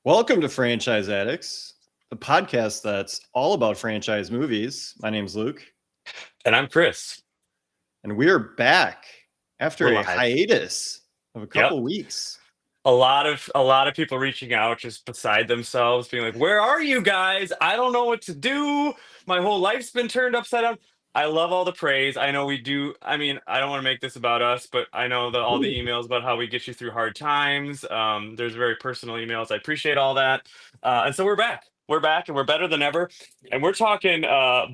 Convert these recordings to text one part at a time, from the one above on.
Welcome to Franchise Addicts, the podcast that's all about franchise movies. My name's Luke, And I'm Chris. and we're back after We're a live. hiatus of a Yep. couple weeks. A lot of people reaching out just beside themselves, being like, "Where are you guys? I don't know what to do. My whole life's been turned upside down." I love all the praise. I know we do. I mean, I don't want to make this about us, but I know that all the Ooh. emails about how we get you through hard times. There's very personal emails. I appreciate all that. And so we're back. We're back, and we're better than ever. And we're talking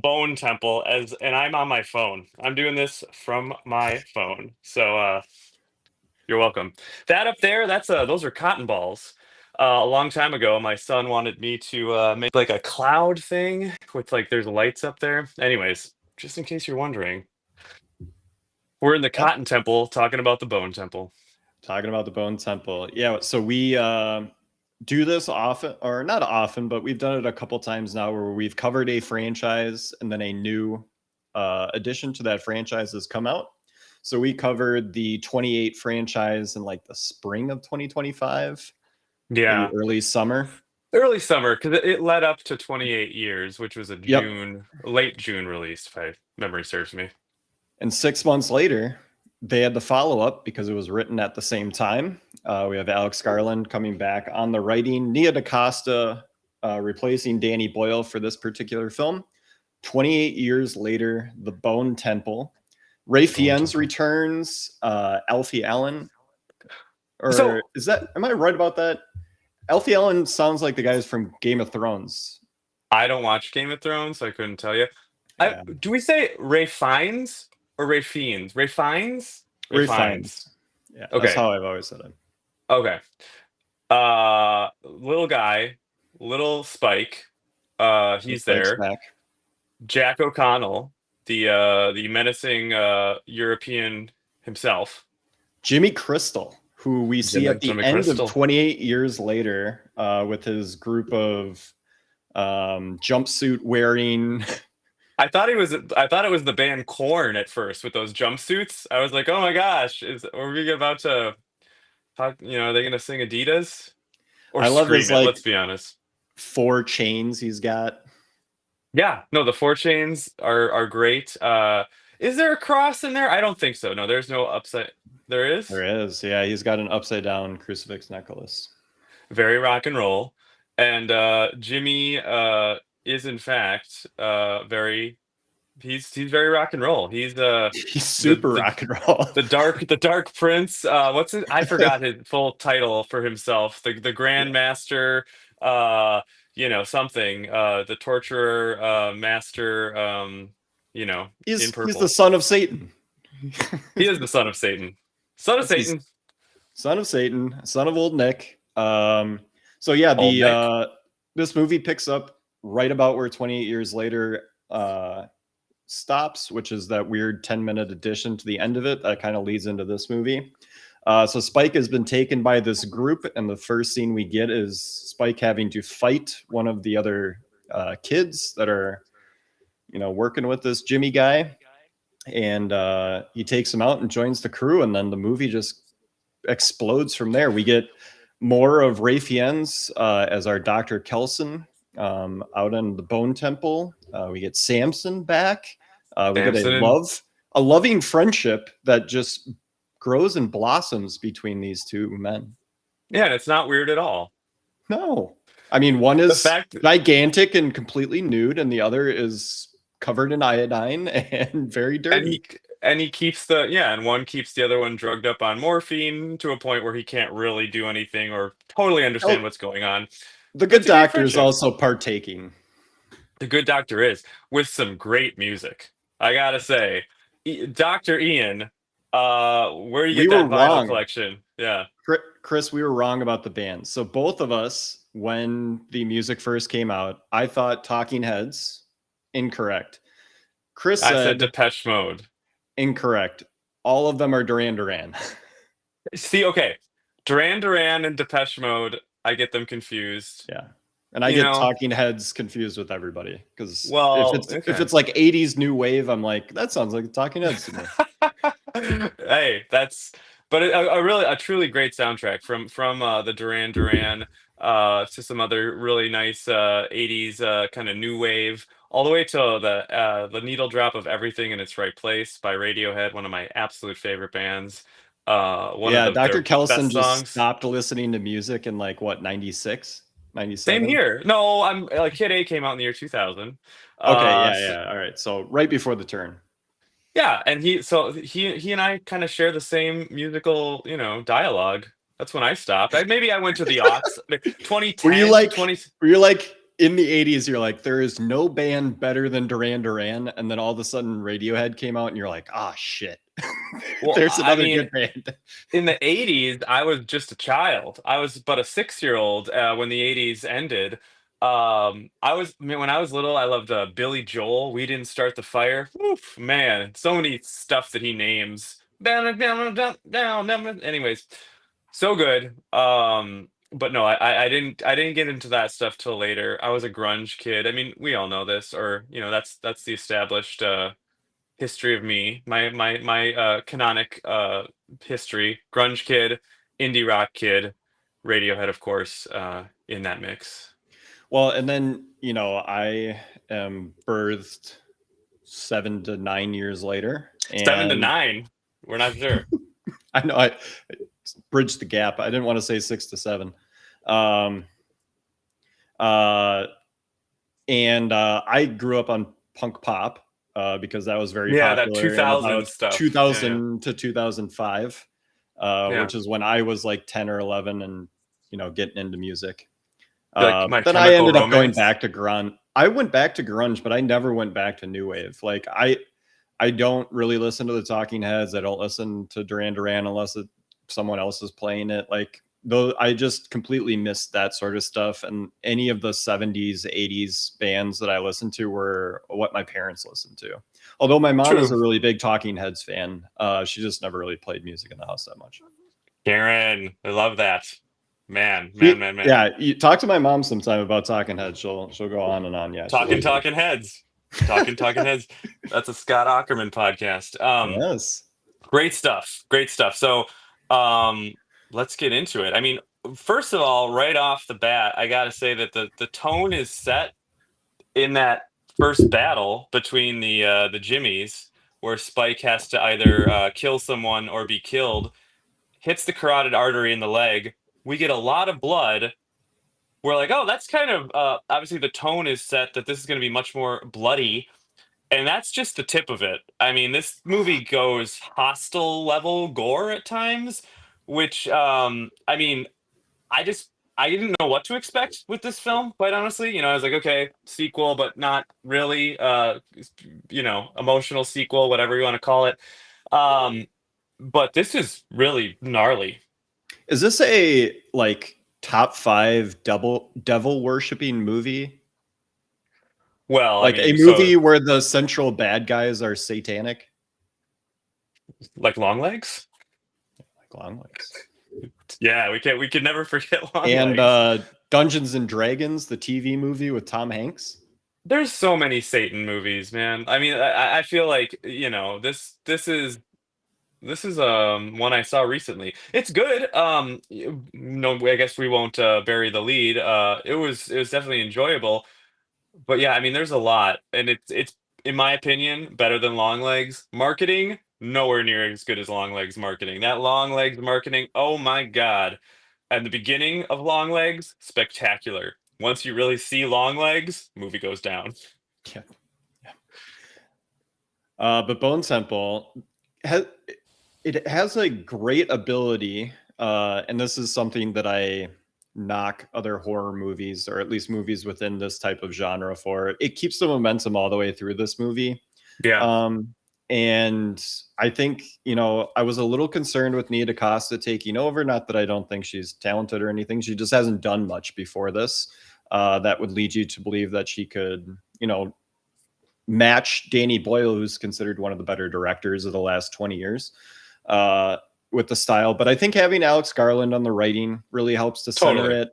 Bone Temple and I'm on my phone. I'm doing this from my phone. So you're welcome. That up there, those are cotton balls. A long time ago, my son wanted me to make like a cloud thing with like there's lights up there. Anyways, just in case you're wondering, we're in the Yep. Cotton Temple talking about the Bone Temple. Talking about the Bone Temple. Yeah, so we do this often, or not often, but we've done it a couple times now where we've covered a franchise and then a new addition to that franchise has come out. So we covered the 28 franchise in like the spring of 2025, maybe Yeah, early summer. early summer because it led up to 28 years, which was a Yep. late June release, if memory serves me. And 6 months later, they had the follow up because it was written at the same time. We have Alex Garland coming back on the writing, Nia DaCosta replacing Danny Boyle for this particular film. 28 years later, The Bone Temple. Ray Fiennes returns, Alfie Allen. So Or am I right about that? Alfie Allen sounds like the guys from Game of Thrones. I don't watch Game of Thrones, so I couldn't tell you. Yeah. Do we say Ray Fiennes or Ray Fiennes? Ray Fiennes? Ray Ray Fiennes. Fiennes. Yeah, that's Okay. how I've always said it. Okay. Little guy, little Spike. He's Spike's there. back. Jack O'Connell, the menacing European himself. Jimmy Crystal, who we see at the Jimmy end Crystal. of 28 years later with his group of jumpsuit wearing. I thought it was the band Korn at first with those jumpsuits. I was like, oh my gosh, are we about to talk, are they gonna sing Adidas? Or I love scream his it, like let's be honest. 4 chains he's got. Yeah, no, the four chains are great. Is there a cross in there? I don't think so. No, there's no upside. There is? There is. Yeah, he's got an upside down crucifix necklace. Very rock and roll. And Jimmy is in fact very he's very rock and roll. He's He's the super the rock and roll. the dark prince. What's it? I forgot his full title for himself. The Yeah. Grandmaster, something, the torturer, master, in He's the purple. son of Satan. He is the son of Satan. Son of He's Satan. son of Satan, son of old Nick. So yeah, Old Nick. This movie picks up right about where 28 years later stops, which is that weird 10-minute addition to the end of it that kind of leads into this movie. So Spike has been taken by this group, and the first scene we get is Spike having to fight one of the other kids that are, working with this Jimmy guy. And he takes him out and joins the crew, and then the movie just explodes from there. We get more of Ray Fiennes as our Dr. Kelson out in the Bone Temple. We get Samson back. We get a loving friendship that just grows and blossoms between these two men. Yeah, and it's not weird at all. No. I mean, one is gigantic and completely nude, and the other is covered in iodine and very dirty. And he keeps and one keeps the other one drugged up on morphine to a point where he can't really do anything or totally understand what's going on. The good doctor is also partaking. The good doctor is, with some great music. I gotta say, Dr. Ian, where you get that vinyl collection? Yeah. Chris, we were wrong about the band. So both of us, when the music first came out, I thought Talking Heads. Incorrect. Chris said Depeche Mode. Incorrect. All of them are Duran Duran. See, okay. Duran Duran and Depeche Mode, I get them confused. Yeah. And I get Talking Heads confused with everybody. Because if it's like 80s new wave, I'm like, that sounds like Talking Heads to me. Hey, But a truly great soundtrack from the Duran Duran to some other really nice 80s kind of new wave, all the way to the needle drop of Everything in Its Right Place by Radiohead, one of my absolute favorite bands. One of Yeah, Dr. their Kellison best just songs. stopped listening to music in like what, 96, Same 97? here. No, I'm like Kid A came out in the year 2000. Okay, yeah, So, yeah. All right. So right before the turn. yeah, and he and I kind of share the same musical, dialogue. That's when I stopped. Maybe I went to the aughts, like Were you 2010, like 20. were you like in the 80s, you're like, there is no band better than Duran Duran, and then all of a sudden Radiohead came out and you're like, ah shit. Well, There's I another mean, good band. in the 80s, I was just a child. I was but a 6-year-old when the 80s ended. When I was little, I loved Billy Joel. We Didn't Start the Fire. Oof, man, so many stuff that he names. Down, down, down, down, down. Anyways, so good. But no, I didn't get into that stuff till later. I was a grunge kid. I mean, we all know this, or that's the established history of me. My canonic history: grunge kid, indie rock kid, Radiohead, of course, in that mix. Well, and then, I am birthed 7 to 9 years later. And 7 to 9. We're not sure. I know I bridged the gap. I didn't want to say 6 to 7. Um, uh, and I grew up on punk pop because that was very Yeah, that popular in 2000 about stuff. Yeah, yeah, 2000 to 2005, yeah. which is when I was like 10 or 11 and, getting into music. Like My Then I Chemical ended up going Romance. back to grunge. I went back to grunge, but I never went back to new wave. Like I don't really listen to the Talking Heads. I don't listen to Duran Duran unless someone else is playing it. Like though, I just completely missed that sort of stuff. And any of the 70s, 80s bands that I listened to were what my parents listened to. Although my mom is True. a really big Talking Heads fan, she just never really played music in the house that much. Karen, I love that. Man, man, man, man. Yeah, you talk to my mom sometime about Talking Heads. She'll go on and on. Yeah, she loves it. Talking heads. Talking heads. That's a Scott Ackerman podcast. Yes. Great stuff. Great stuff. So, um, let's get into it. I mean, first of all, right off the bat, I got to say that the tone is set in that first battle between the Jimmies, where Spike has to either kill someone or be killed. Hits the carotid artery in the leg. We get a lot of blood. We're like, oh, that's kind of obviously the tone is set that this is going to be much more bloody, and that's just the tip of it. I mean, this movie goes hostile level gore at times, which I mean, I just I didn't know what to expect with this film, quite honestly. I was like, okay, sequel, but not really. Emotional sequel, whatever you want to call it. Um, but this is really gnarly. Is this a like top 5 devil worshipping movie? Well, I Like a mean, so movie where the central bad guys are satanic? like Long Legs. Like long legs. Yeah, we could never forget Long And Legs. Dungeons and Dragons, the TV movie with Tom Hanks. There's so many Satan movies, man. I mean, I feel like, this is one I saw recently. It's good. No, I guess we won't bury the lead. It was definitely enjoyable. But yeah, I mean, there's a lot, and it's in my opinion better than Long Legs. Marketing nowhere near as good as Long Legs marketing. That Long Legs marketing, oh my God. And the beginning of Long Legs, spectacular. Once you really see Long Legs, movie goes down. Yeah. But Bone Temple has it has a great ability, and this is something that I knock other horror movies, or at least movies within this type of genre for. It keeps the momentum all the way through this movie. Yeah, Um, and I think, I was a little concerned with Nia DaCosta taking over. Not that I don't think she's talented or anything. She just hasn't done much before this. That would lead you to believe that she could, match Danny Boyle, who's considered one of the better directors of the last 20 years, with the style. But I think having Alex Garland on the writing really helps to center totally.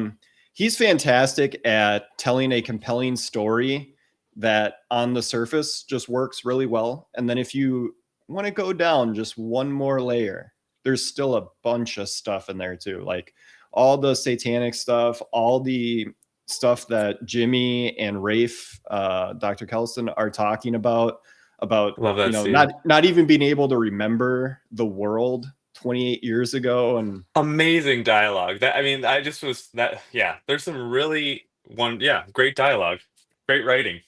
it. He's fantastic at telling a compelling story that on the surface just works really well. And then if you want to go down just one more layer, there's still a bunch of stuff in there too. Like all the satanic stuff, all the stuff that Jimmy and Rafe, Dr. Kelston, are talking about Love that scene. not even being able to remember the world 28 years ago. And Amazing dialogue. That I mean, I just was that. Yeah, there's some really great dialogue, great writing.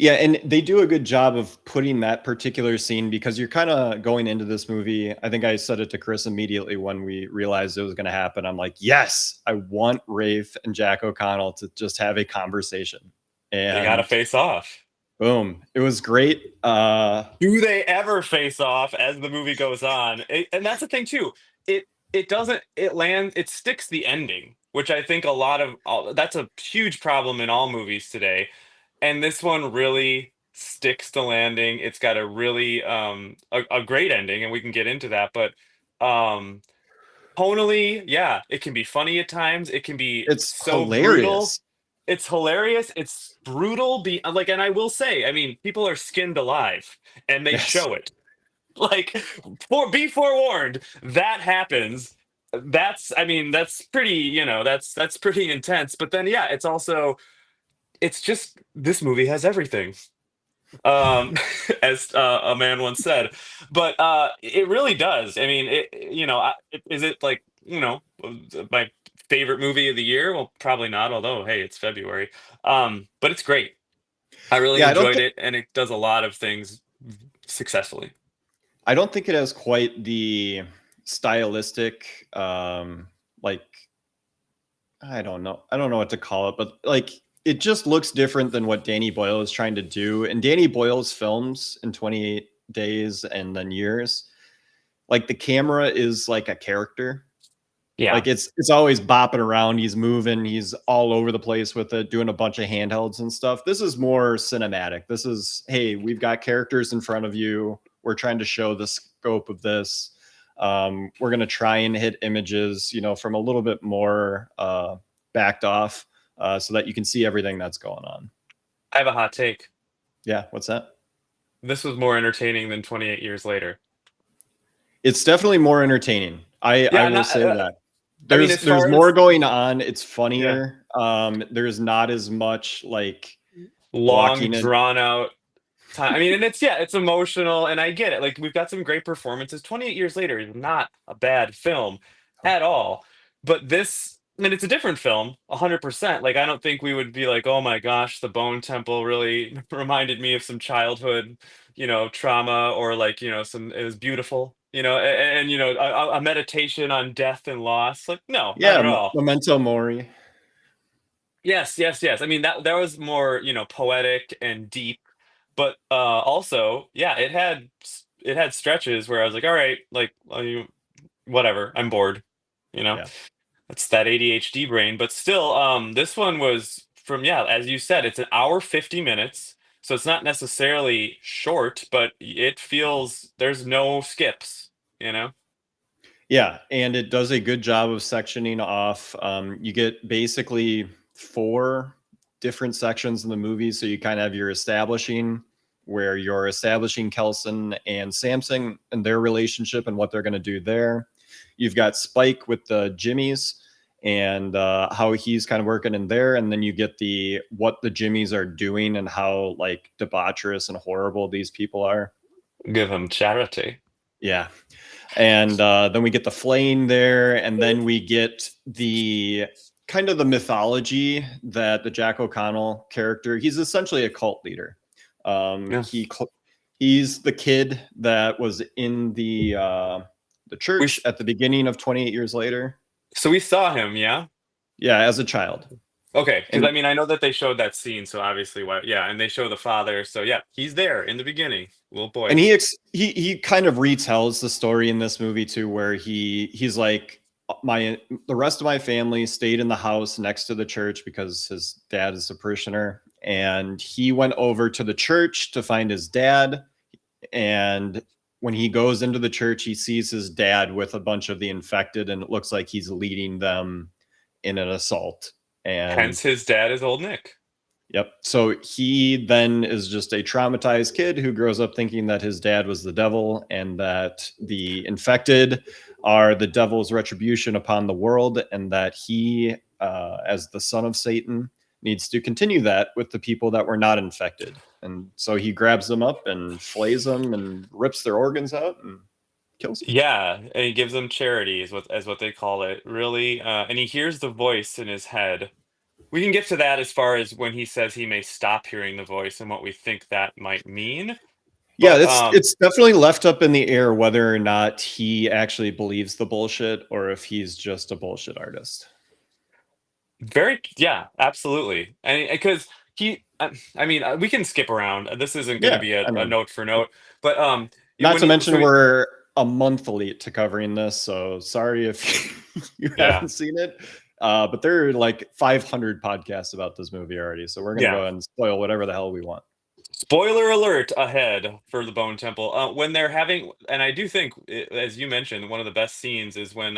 yeah, and they do a good job of putting that particular scene, because you're kind of going into this movie. I think I said it to Chris immediately when we realized it was going to happen. I'm like, yes, I want Rafe and Jack O'Connell to just have a conversation. They got to And face off. boom, it was great. Do they ever face off as the movie goes on? And that's the thing too. It doesn't it sticks the ending, which I think that's a huge problem in all movies today. And this one really sticks the landing. It's got a really a great ending, and we can get into that. But um tonally, yeah, it can be funny at times. It can be it's so brutal. hilarious. It's hilarious. It's brutal. And I will say, I mean, people are skinned alive, and they Yes. show it. Like, be forewarned, that happens. I mean, that's pretty. That's pretty intense. But then, yeah, it's just this movie has everything, um as a man once said. But it really does. I mean, is it like, my favorite movie of the year? Well, probably not, although hey, it's February. But it's great. I really Yeah, enjoyed it, and it does a lot of things successfully. I don't think it has quite the stylistic, like, I don't know. I don't know what to call it, but like it just looks different than what Danny Boyle is trying to do. And Danny Boyle's films in 28 Days and then Years, like the camera is like a character. Yeah. Like it's always bopping around, he's moving, he's all over the place with it, doing a bunch of handhelds and stuff. This is more cinematic. This is, hey, we've got characters in front of you. We're trying to show the scope of this. We're going to try and hit images, from a little bit more backed off, so that you can see everything that's going on. I have a hot take. Yeah, what's that? This was more entertaining than 28 Years Later. It's definitely more entertaining. I Yeah, will say that. I mean, as There's far more as going on. It's yeah, funnier. There's not as much like long walking in. drawn out time. I mean, and it's emotional, and I get it. Like, we've got some great performances. 28 Years Later is not a bad film at all. But this, I mean, it's a different film, 100%. Like, I don't think we would be like, oh my gosh, the Bone Temple really reminded me of some childhood, trauma, or like, it was beautiful, a meditation on death and loss. Like, no, not Yeah, at all. Memento Mori. Yes, yes, yes. I mean, that was more, poetic and deep, but also, yeah, it had stretches where I was like, all right, like, whatever, I'm bored. You know, Yeah. it's that ADHD brain. But still, this one was from, yeah, as you said, it's an hour 50 minutes, so it's not necessarily short, but it feels there's no skips. You know. Yeah, and it does a good job of sectioning off. You get basically 4 different sections in the movie. So you kind of have your establishing, where you're establishing Kelson and Samson and their relationship and what they're going to do there. You've got Spike with the Jimmies and how he's kind of working in there. And then you get what the Jimmies are doing and how like debaucherous and horrible these people are. Give them charity. Yeah. And then we get the flaying there, and then we get the kind of the mythology that the Jack O'Connell character, he's essentially a cult leader. Yeah. He's the kid that was in the church at the beginning of 28 Years Later. So we saw him, yeah? Yeah, as a child. Okay, because And I mean, I know that they showed that scene, so obviously, yeah, and they show the father, so yeah, he's there in the beginning, little boy. and he kind of retells the story in this movie too, where he's like, the rest of my family stayed in the house next to the church because his dad is a parishioner, and he went over to the church to find his dad. And when he goes into the church, he sees his dad with a bunch of the infected, and it looks like he's leading them in an assault. And Hence, his dad is Old Nick. Yep. So he then is just a traumatized kid who grows up thinking that his dad was the devil and that the infected are the devil's retribution upon the world, and that he, as the son of Satan, needs to continue that with the people that were not infected. And so he grabs them up and flays them and rips their organs out and kills them. Yeah, and he gives them charity, is what they call it. Really, and he hears the voice in his head. We can get to that as far as when he says he may stop hearing the voice and what we think that might mean. Yeah, But it's definitely left up in the air whether or not he actually believes the bullshit or if he's just a bullshit artist. yeah, absolutely. And because I mean, we can skip around. This isn't going to Yeah, be I a mean, note for note, but not when to he, so mention he, we're a month late to covering this, so sorry if you yeah, haven't seen it. But there are like 500 podcasts about this movie already, so we're gonna go yeah. ahead and spoil whatever the hell we want. Spoiler alert ahead for the Bone Temple. When they're having, and I do think, as you mentioned, one of the best scenes is when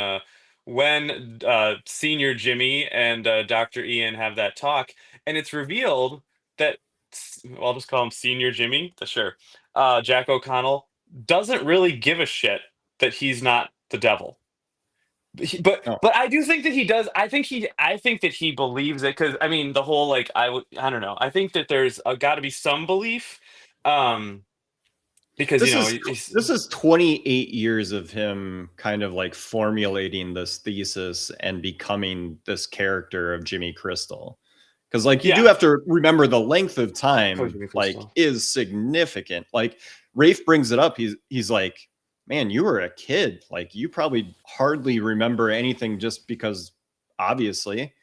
Senior Jimmy and Dr. Ian have that talk, and it's revealed that well, I'll just call him Senior Jimmy. Sure, Jack O'Connell doesn't really give a shit that he's not the devil. Oh, But I do think that he does. I think that he believes it because I mean the whole like I don't know. I think that there's got to be some belief, um, because this is this is 28 years of him kind of like formulating this thesis and becoming this character of Jimmy Crystal. Because like you do yeah. have to remember the length of Oh, time Jimmy like Crystal. is significant. Like Rafe brings it up. He's like, man, you were a kid. Like you probably hardly remember anything just because obviously.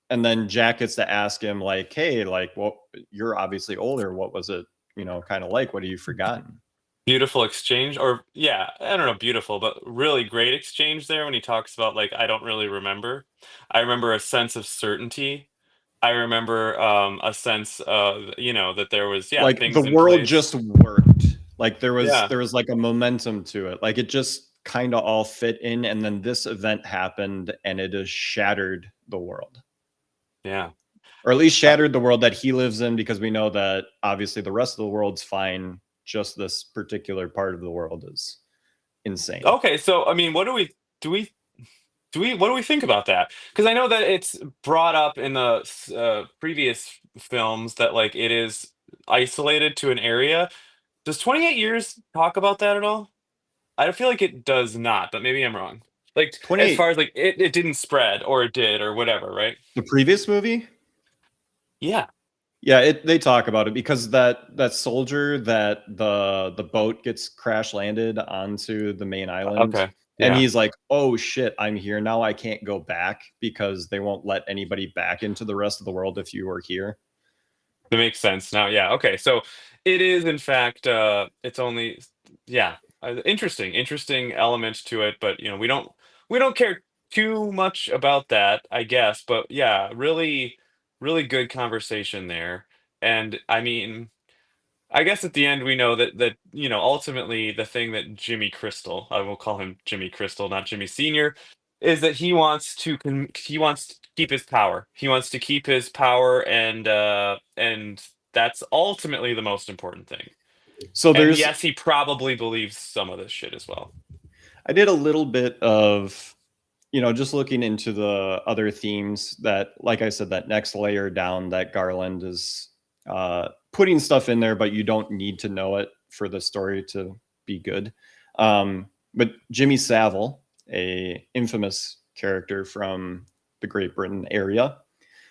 And then Jack gets to ask him like, hey, like, well, you're obviously older. What was it, kind of like? What have you forgotten? Beautiful exchange, or yeah, I don't know, beautiful, but really great exchange there when he talks about like I don't really remember. I remember a sense of certainty. I remember a sense of that there was Like the things in world place. just worked. Like there was Yeah, there was like a momentum to it. Like it just kind of all fit in, and then this event happened and it has shattered the world. yeah. Or at least shattered the world that he lives in, because we know that obviously the rest of the world's fine. Just this particular part of the world is insane. Okay, so I mean, what do we what do we think about that? Because I know that it's brought up in the previous films that like it is isolated to an area. Does 28 years talk about that at all? I feel like it does not, but maybe I'm wrong. Like as 28, far as like it didn't spread or it did or whatever, right? the previous movie. Yeah. Yeah, they talk about it because that soldier that the boat gets crash landed onto the main island, Okay. and Yeah. he's like, "Oh shit, I'm here now. I can't go back because they won't let anybody back into the rest of the world if you were here." That makes sense now. Yeah. Okay. So it is, in fact, it's only, yeah, interesting element to it. But we don't care too much about that, I guess. But yeah, really good conversation there. And I mean, I guess at the end we know that ultimately the thing that Jimmy Crystal, I will call him Jimmy Crystal, not Jimmy Senior, is that he wants to keep his power. He wants to keep his power, and that's ultimately the most important thing. So And there's yes, he probably believes some of this shit as well. I did a little bit of just looking into the other themes that, like I said, that next layer down that Garland is putting stuff in there, but you don't need to know it for the story to be good. But Jimmy Savile, a infamous character from the Great Britain area,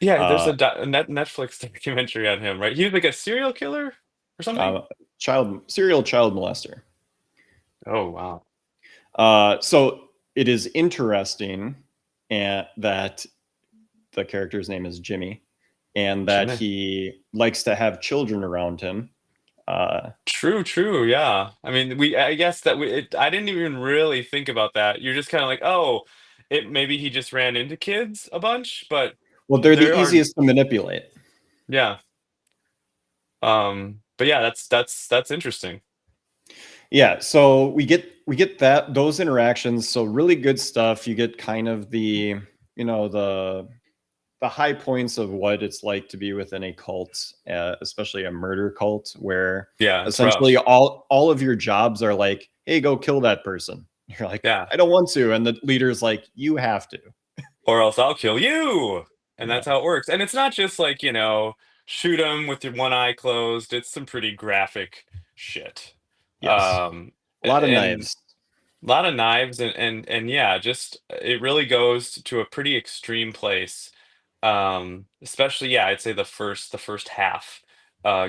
Yeah, there's uh, a Netflix documentary on him, right? He was like a serial killer or something. uh, serial child molester. Oh wow, So it is interesting and that the character's name is Jimmy, and that Jimmy. he likes to have children around him. Uh, True, yeah. I mean, I guess that I didn't even really think about that. You're just kind of like, oh, it maybe he just ran into kids a bunch, but well, they're the there are, easiest to manipulate. yeah. But yeah, that's interesting. Yeah, so we get that those interactions. So really good stuff. You get kind of the the high points of what it's like to be within a cult, especially a murder cult, where Yeah, it's essentially rough. all of your jobs are like, hey, go kill that person. You're like, Yeah. I don't want to, and the leader's like, you have to. Or else I'll kill you. And Yeah. that's how it works. And it's not just like, shoot them with your one eye closed. It's some pretty graphic shit. Yes. Um, A lot of and knives. a lot of knives and yeah, just it really goes to a pretty extreme place. Especially, yeah, I'd say the first half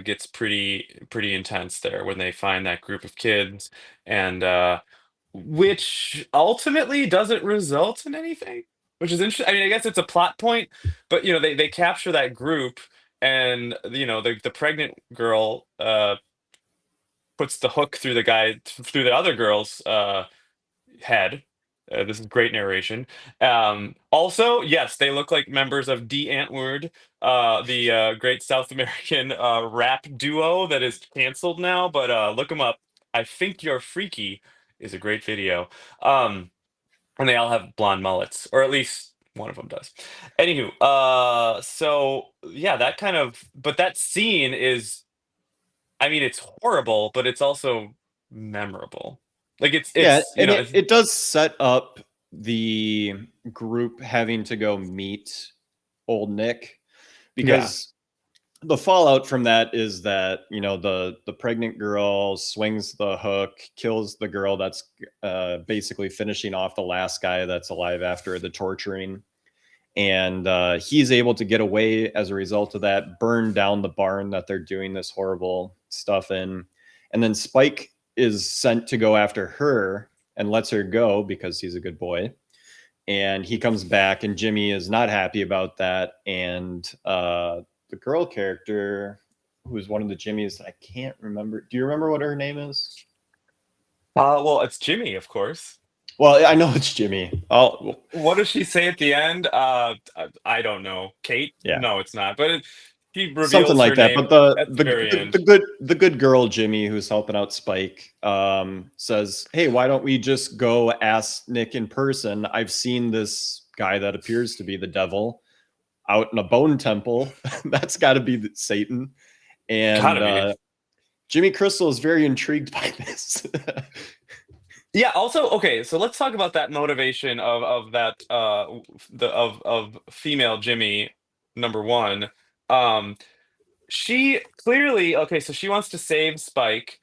gets pretty intense there when they find that group of kids and which ultimately doesn't result in anything, which is interesting. I mean, I guess it's a plot point, but they capture that group, and the pregnant girl puts the hook through through the other girl's head. This is great narration. Also, yes, they look like members of D Antwoord, the great South American rap duo that is canceled now. But look them up. I Think You're Freaky is a great video. Um, and they all have blonde mullets, or at least one of them does. Anywho, so yeah, but that scene is, I mean, it's horrible, but it's also memorable. Like Yeah, it's and it does set up the group having to go meet old Nick, yeah. because the fallout from that is that the pregnant girl swings the hook, kills the girl that's basically finishing off the last guy that's alive after the torturing, and he's able to get away as a result of that, burn down the barn that they're doing this horrible stuff in, and then Spike is sent to go after her and lets her go because he's a good boy, and he comes back and Jimmy is not happy about that, and the girl character who is one of the Jimmys, I can't remember. Do you remember what her name is? Well, it's Jimmy, of course. Well, I know it's Jimmy. Oh, What does she say at the end? I don't know. Kate? yeah, No, it's not. But he something reveals like her that. But name the at the the very the, end. the good the good girl Jimmy, who's helping out Spike, says, "Hey, why don't we just go ask Nick in person? I've seen this guy that appears to be the devil out in a bone temple. That's got to be Satan." And Gotta be. Jimmy Crystal is very intrigued by this. Yeah. Also, okay. So let's talk about that motivation of that the of female Jimmy number one. Um, she clearly, okay. So she wants to save Spike,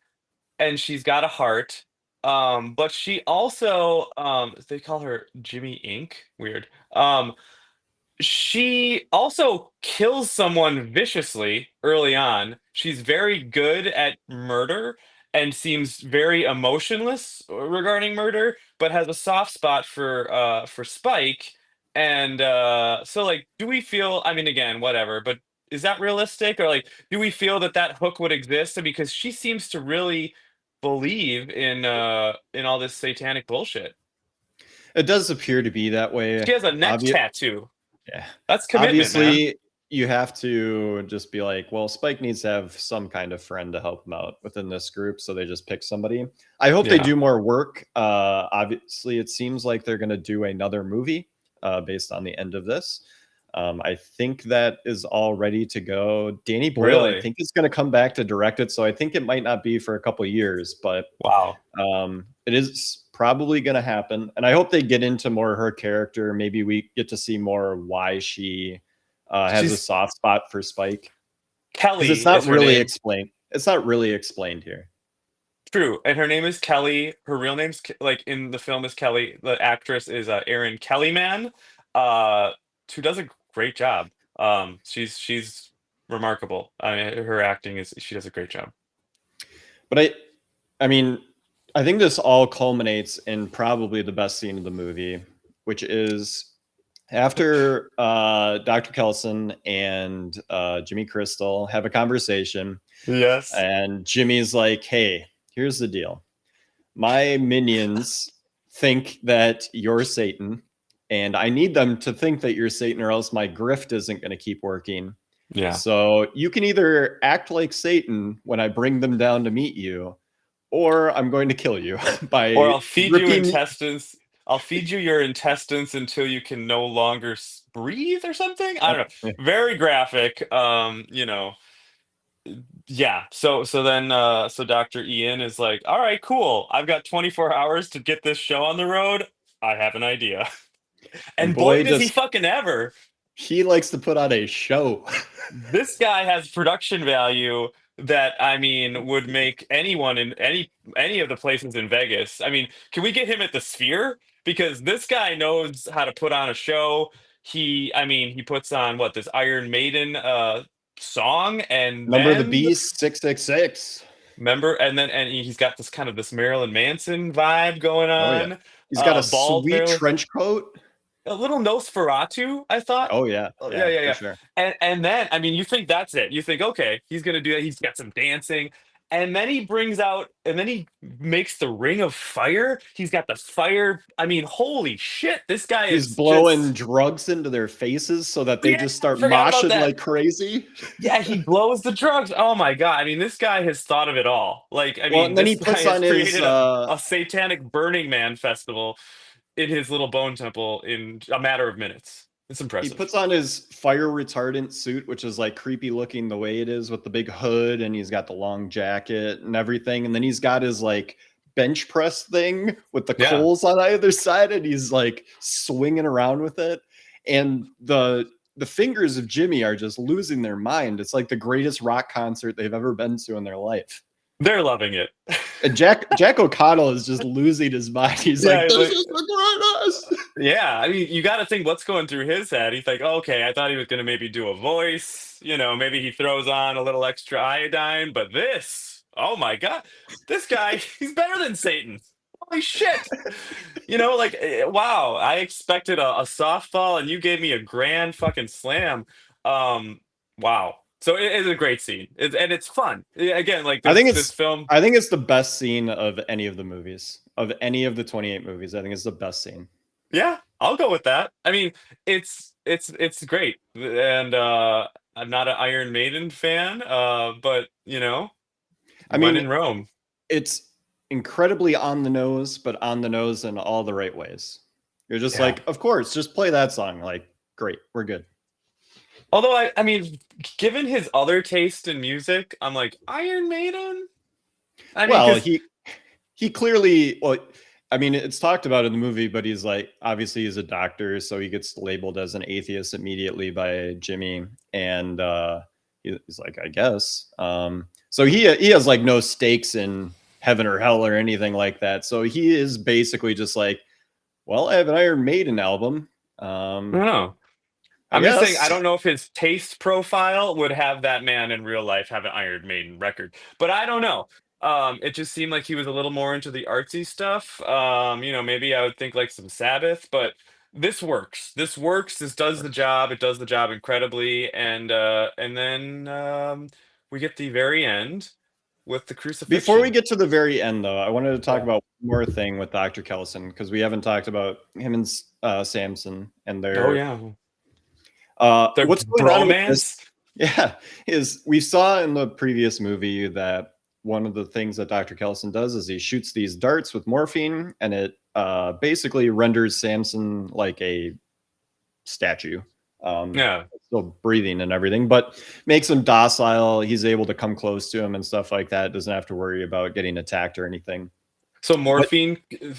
and she's got a heart. But she also they call her Jimmy Inc. Weird. She also kills someone viciously early on. She's very good at murder and seems very emotionless regarding murder, but has a soft spot for Spike. And so like, do we feel, I mean, again, whatever, but is that realistic? Or like, do we feel that that hook would exist? Because she seems to really believe in all this satanic bullshit. It does appear to be that way. She has a neck tattoo. Yeah. That's commitment, man. Obviously, you have to just be like, well, Spike needs to have some kind of friend to help him out within this group, so they just pick somebody. I hope they Yeah. do more work. Obviously, it seems like they're going to do another movie based on the end of this. I think that is all ready to go. Danny Boyle, I Really? think, is going to come back to direct it, so I think it might not be for a couple years, but Wow. it is probably going to happen, and I hope they get into more her character. Maybe we get to see more why she has a She's soft spot for Spike, because Kelly it's not is her really name. explained. It's not really explained here. True. And her name is Kelly. Her real name's like in the film is Kelly. The actress is Erin Kellyman, uh, who does a great job. She's remarkable. I mean, her acting is she does a great job. But I mean, I think this all culminates in probably the best scene of the movie, which is after Dr. Kelson and Jimmy Crystal have a conversation, Yes. and Jimmy's like, "Hey, here's the deal. My minions think that you're Satan, and I need them to think that you're Satan, or else my grift isn't going to keep working. Yeah. So you can either act like Satan when I bring them down to meet you, or I'm going to kill you Or by I'll feed you ripping." intestines. I'll feed you your intestines until you can no longer breathe or something. I don't Yeah. know. Very graphic. You know, yeah. So Dr. Ian is like, all right, cool. I've got 24 hours to get this show on the road. I have an idea. And And boy, boy, does he does fucking ever. he likes to put on a show. This guy has production value that, I mean, would make anyone in any of the places in Vegas. I mean, can we get him at the Sphere? Because this guy knows how to put on a show. I mean, he puts on what, this Iron Maiden song, and Number of the then Beast 666. remember, and he's got this kind of this Marilyn Manson vibe going Oh yeah. on. He's got a Bald sweet Marilyn, trench coat. a little Nosferatu, I thought. Oh yeah. Oh, yeah, Yeah, yeah, for yeah. sure. And then, I mean, you think that's it. You think, okay, he's gonna do that. He's got some dancing. And then he brings out, and then he makes the ring of fire. He's got the fire. I mean, holy shit, this guy He's is blowing just, drugs into their faces so that they yeah, just I start forgot about moshing that. like crazy. Yeah, he blows the drugs. Oh my God. I mean, this guy has thought of it all. Like, I Well, mean, and then this he guy puts has on his created a satanic Burning Man festival in his little bone temple in a matter of minutes. It's impressive. fire retardant suit, which is like creepy looking the way it is with the big hood, and he's got the long jacket and everything. And then he's got his like bench press thing with the Yeah. coals on either side, and he's like swinging around with it. And the fingers of Jimmy are just losing their mind. It's like the greatest rock concert they've ever been to in their life. They're loving it. And Jack O'Connell is just losing his mind. He's Yeah, like, he's this like, is the greatest. yeah, I mean, you got to think what's going through his head. He's like, okay, I thought he was going to maybe do a voice. You know, maybe he throws on a little extra iodine, but this, oh my God, this guy, he's better than Satan. Holy shit. You know, like, wow, I expected a softball and you gave me a grand fucking slam. Wow. So it's a great scene. And it's fun. Again, like I think this film. I think it's the best scene of any of the movies. Of any of the 28 movies, I think it's the best scene. Yeah, I'll go with that. I mean, it's great. And I'm not an Iron Maiden fan, but you know, I when mean, in Rome. it's incredibly on the nose, but on the nose in all the right ways. You're just Yeah. like, of course, just play that song. Like, great, we're good. Although I mean, given his other taste in music, I'm like, Iron Maiden? I mean, Well, because he clearly, well, I mean, it's talked about in the movie, but he's like, obviously he's a doctor, so he gets labeled as an atheist immediately by Jimmy, and he's like, I guess. So he has like no stakes in heaven or hell or anything like that. So he is basically just like, well, I have an Iron Maiden album. I don't know. I I'm just saying, I guess. don't know if his taste profile would have that man in real life have an Iron Maiden record, but I don't know. It just seemed like he was a little more into the artsy stuff. You know, maybe I would think like some Sabbath, but this works. This works. This does the job. It does the job incredibly, and then we get the very end with the Before we crucifixion. get to the very end, though, I wanted to talk Yeah. about one more thing with Dr. Kellison, because we haven't talked about him and Samson and Oh their yeah, their what's going on with this. bromance. Yeah, is we saw in the previous movie that one of the things that Dr. Kellison does is he shoots these darts with morphine, and it basically renders Samson like a statue. Yeah. Still breathing and everything, but makes him docile. He's able to come close to him and stuff like that. Doesn't have to worry about getting attacked or anything. So But morphine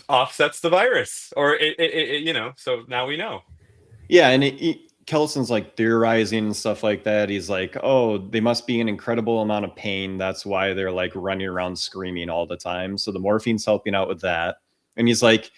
offsets the virus, or you know. So now we know. yeah, and Kellison's like theorizing and stuff like that. He's like, oh, they must be in incredible amount of pain. That's why they're like running around screaming all the time. So the morphine's helping out with that. And he's like,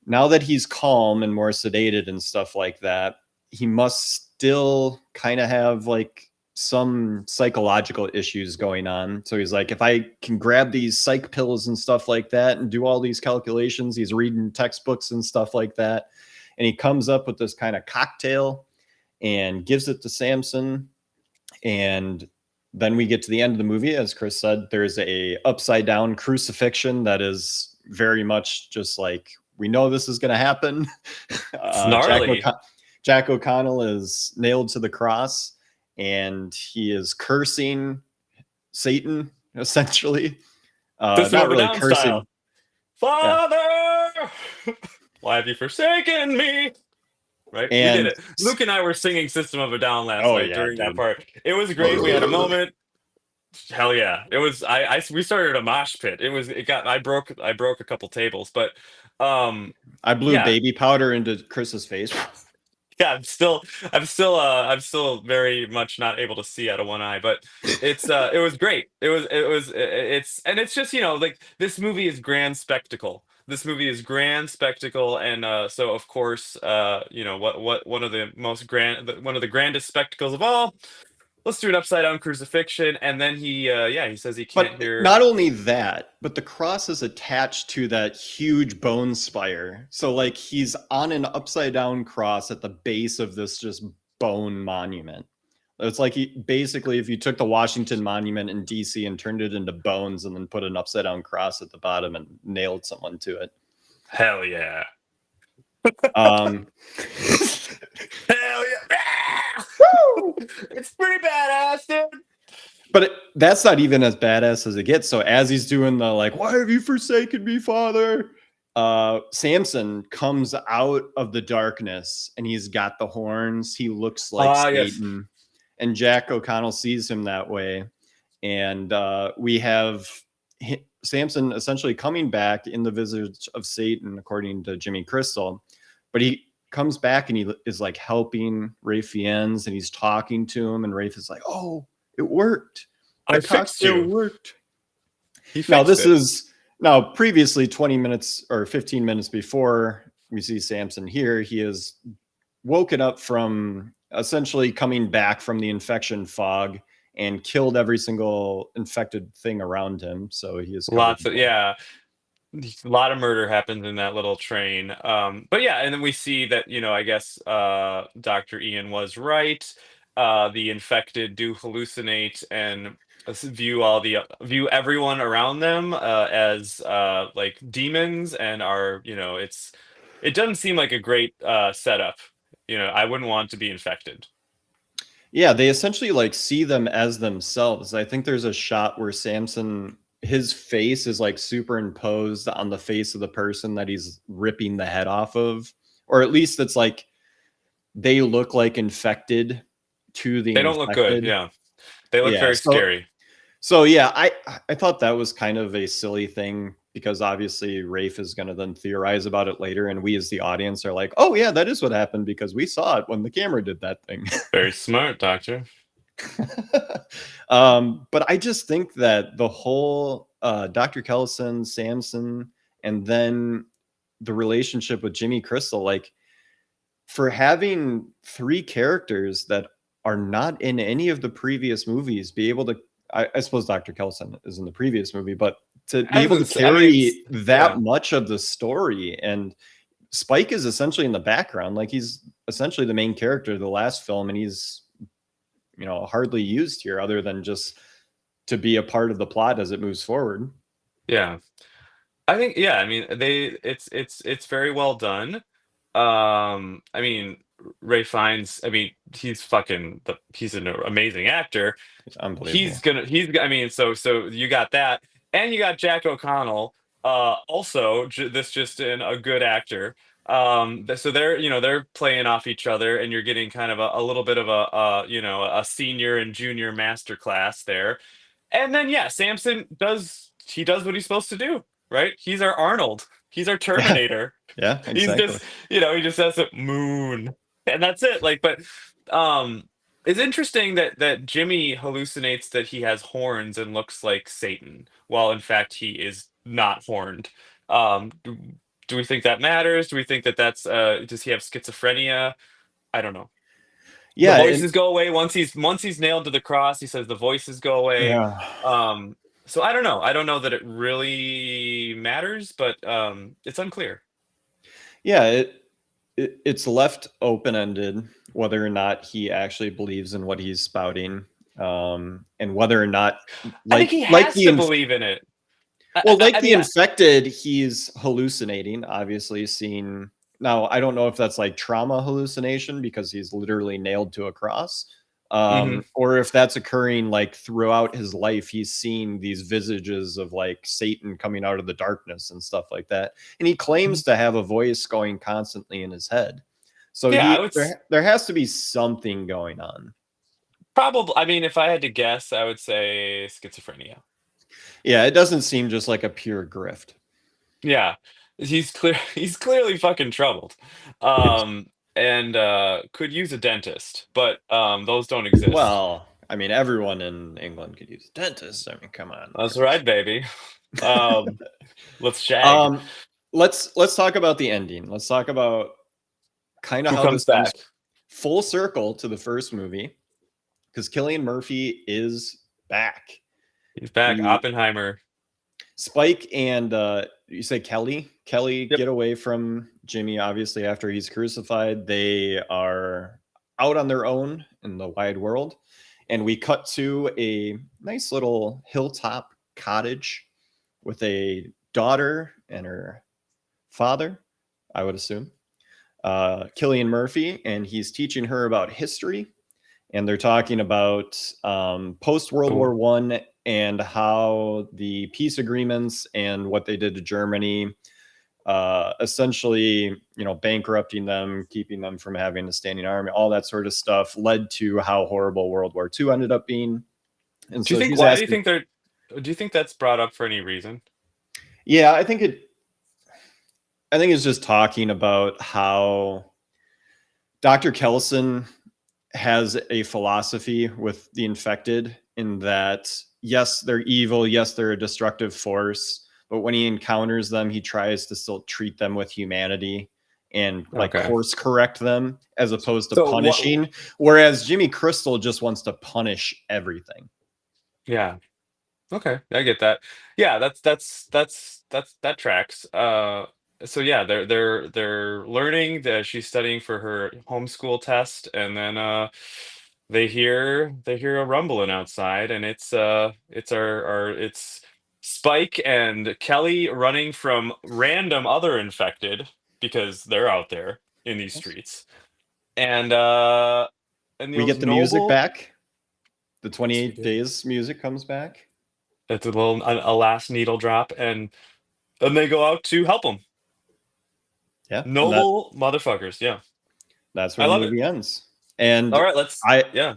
now that he's calm and more sedated and stuff like that, he must still kind of have like some psychological issues going on. So he's like, if I can grab these psych pills and stuff like that and do all these calculations, he's reading textbooks and stuff like that. And he comes up with this kind of cocktail and gives it to Samson. And then we get to the end of the movie. As Chris said, there's a upside down crucifixion that is very much just like, we know this is going to happen. It's gnarly. Jack O'Connell is nailed to the cross, and he is cursing Satan, essentially. System Not of a really Down cursing. style. Father. Why have you forsaken me? Right? We did And it. Luke and I were singing System of a Down last oh night yeah, during that dude. part. It was great. We had a moment. Hell yeah. It was we started a mosh pit. I broke a couple tables, but I blew yeah. baby powder into Chris's face. Yeah, I'm still very much not able to see out of one eye, but it was great. It's just, like, this movie is grand spectacle. This movie is grand spectacle, and so of course, what one of the one of the grandest spectacles of all. Let's do an upside down crucifixion, and then he says he can't But hear. not only that, but the cross is attached to that huge bone spire. So like he's on an upside down cross at the base of this just bone monument. It's like basically if you took the Washington Monument in DC and turned it into bones and then put an upside down cross at the bottom and nailed someone to it. Hell yeah. Um, Hell yeah. It's pretty badass, dude. but that's not even as badass as it gets. So as he's doing the like, why have you forsaken me, Father? Samson comes out of the darkness and he's got the horns. He looks like Satan. Yes. And Jack O'Connell sees him that way. And we have Samson essentially coming back in the visage of Satan, according to Jimmy Crystal. But he comes back and he is like helping Rafe Fiennes and he's talking to him. And Rafe is like, oh, it worked. I fixed you. It worked. Now, this is now previously 20 minutes or 15 minutes before we see Samson here. He is woken up from essentially coming back from the infection fog and killed every single infected thing around him. So he is a lot of murder happens in that little train. But yeah, and then we see that, I guess Dr. Ian was right. The infected do hallucinate and view everyone around them as like demons, and it doesn't seem like a great setup. I wouldn't want to be infected. Yeah, they essentially like see them as themselves. I think there's a shot where Samson, his face is like superimposed on the face of the person that he's ripping the head off of, or at least it's like they look like infected to the. They don't look good. Yeah, they look very scary. So yeah, I thought that was kind of a silly thing because obviously Rafe is going to then theorize about it later, and we as the audience are like, oh yeah, that is what happened because we saw it when the camera did that thing. Very smart, Doctor. But I just think that the whole Dr. Kellison, Samson, and then the relationship with Jimmy Crystal, like for having three characters that are not in any of the previous movies, be able to, I suppose Dr. Kellison is in the previous movie, but to be able to carry that much of the story, and Spike is essentially in the background, like he's essentially the main character of the last film, and he's hardly used here other than just to be a part of the plot as it moves forward. Yeah, I think I mean it's very well done. I mean, Ray Fiennes, I mean, he's an amazing actor. It's unbelievable. I mean, so you got that, and you got Jack O'Connell, also just in a good actor. So they're playing off each other, and you're getting kind of a little bit of a senior and junior master class there. And then Samson does what he's supposed to do, right? He's our Arnold. He's our Terminator. Yeah, exactly. He's just, he just says it, moon, and that's it. Like, but it's interesting that Jimmy hallucinates that he has horns and looks like Satan, while in fact he is not horned. Do we think that matters? Do we think that's does he have schizophrenia? I don't know. Yeah, the voices go away once he's nailed to the cross. He says the voices go away. Yeah. So I don't know. I don't know that it really matters, but it's unclear. Yeah, it's left open-ended whether or not he actually believes in what he's spouting, and whether or not, I think he has to believe in it. Well, the infected, he's hallucinating, obviously seeing. Now, I don't know if that's like trauma hallucination because he's literally nailed to a cross, or if that's occurring like throughout his life. He's seeing these visages of like Satan coming out of the darkness and stuff like that, and he claims to have a voice going constantly in his head. So Yeah, there has to be something going on. probably. I mean, if I had to guess, I would say schizophrenia. Yeah, it doesn't seem just like a pure grift. Yeah, he's clearly fucking troubled, and could use a dentist, but those don't exist. Well, I mean, everyone in England could use a dentist. I mean, come on. That's Chris. right, baby. Um, let's shag. Um, let's talk about the ending. Let's talk about kind of Who how comes this comes back? full circle to the first movie, because Cillian Murphy is back. He's back. The Oppenheimer. Spike and you say Kelly Yep. get away from Jimmy, obviously, after he's crucified. They are out on their own in the wide world, and we cut to a nice little hilltop cottage with a daughter and her father, I would assume, Cillian Murphy, and he's teaching her about history, and they're talking about post World War One and how the peace agreements and what they did to Germany, essentially, bankrupting them, keeping them from having a standing army, all that sort of stuff, led to how horrible World War II ended up being. And Do you so think? she's Why do you asking, think they're? Do you think that's brought up for any reason? yeah, I think it's just talking about how Dr. Kelson has a philosophy with the infected, in that, yes, they're evil, yes, they're a destructive force, but when he encounters them, he tries to still treat them with humanity and like course correct them, as opposed to punishing. Whereas Jimmy Crystal just wants to punish everything. Yeah. Okay, I get that. Yeah, that tracks. So yeah, they're learning that she's studying for her homeschool test, and then they hear a rumbling outside, and it's Spike and Kelly running from random other infected because they're out there in these streets, and We those get the music noble. back. The 28 days music comes back. It's a last needle drop, and they go out to help them. Yeah, and Noble motherfuckers. Yeah, that's I where the love it. movie ends. And All right, let's. I Yeah.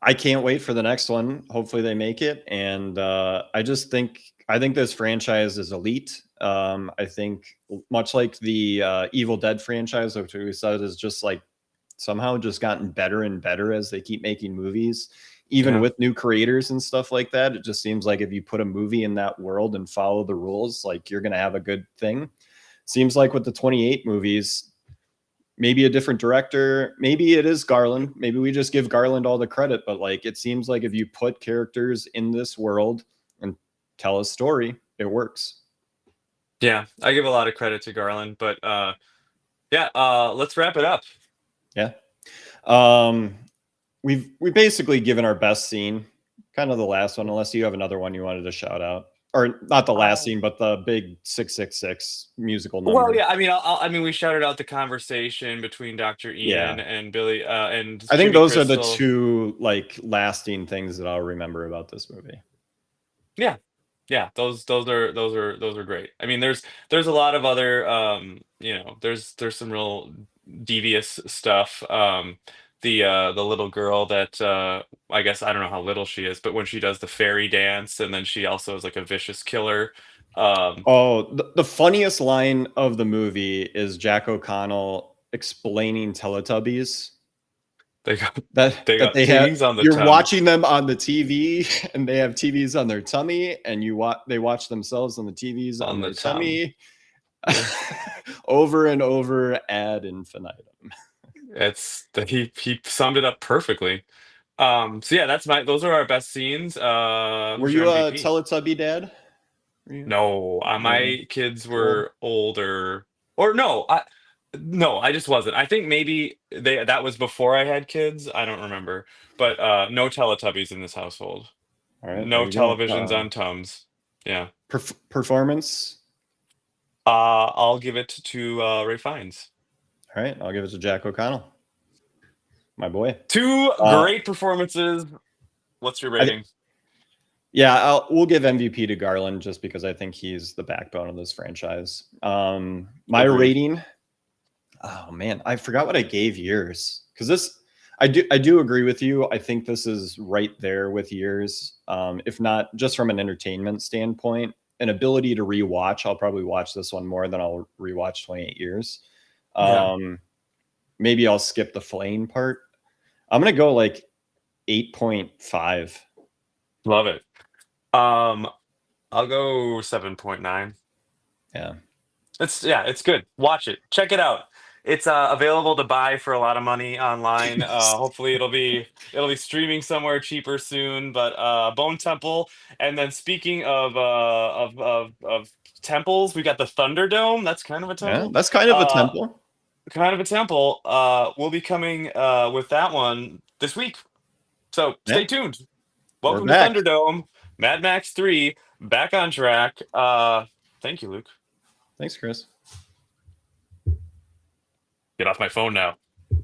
I can't wait for the next one. Hopefully they make it. And I think this franchise is elite. I think much like the Evil Dead franchise, which we said is just like somehow just gotten better and better as they keep making movies, even Yeah. with new creators and stuff like that. It just seems like if you put a movie in that world and follow the rules, like you're going to have a good thing. Seems like with the 28 movies, maybe a different director, maybe it is Garland, maybe we just give Garland all the credit, but like it seems like if you put characters in this world and tell a story, it works. Yeah, I give a lot of credit to Garland, but yeah, let's wrap it up. Yeah. um we basically given our best scene, kind of the last one, unless you have another one you wanted to shout out, or not the last scene, but the big 666 musical Well, number. yeah, I mean, we shouted out the conversation between Dr. Ian Yeah, and Billy and I think Jimmy those are the Crystal. two like lasting things that I'll remember about this movie. Yeah, yeah, those are great. I mean, there's a lot of other there's some real devious stuff. The little girl that I guess I don't know how little she is, but when she does the fairy dance, and then she also is like a vicious killer. Um, Oh, the funniest line of the movie is Jack O'Connell explaining Teletubbies. they got That they that got they have, titties on the you're tummy. watching them on the TV, and they have TVs on their tummy, and they watch themselves on the TVs on On the their tum. tummy. Yeah. Over and over ad infinitum. He summed it up perfectly. So yeah, those are our best scenes. Were Who's your you a MVP? Teletubby dad? Were you? No, Or my kids too old? were older. Or no, I just wasn't. I think maybe that was before I had kids. I don't remember. But no Teletubbies in this household. All right, there No you go. televisions on Tums. Yeah. Performance. I'll give it to Ray Fiennes. All right, I'll give it to Jack O'Connell. my boy. Two great performances. What's your rating? Yeah, we'll give MVP to Garland just because I think he's the backbone of this franchise. My rating, oh man, I forgot what I gave Years, because this, I do agree with you. I think this is right there with Years, if not just from an entertainment standpoint. An ability to rewatch, I'll probably watch this one more than I'll rewatch 28 Years. Maybe I'll skip the Flame part. I'm gonna go like 8.5. Love it. I'll go 7.9. Yeah. It's good. Watch it. Check it out. It's available to buy for a lot of money online. Hopefully it'll be streaming somewhere cheaper soon. But Bone Temple, and then speaking of temples, we got the Thunderdome. That's kind of a temple. Yeah, that's kind of a temple. Kind of a temple. We'll be coming with that one this week. So stay tuned. Welcome to Thunderdome. Mad Max 3, back on track. Thank you, Luke. Thanks, Chris. Get off my phone now.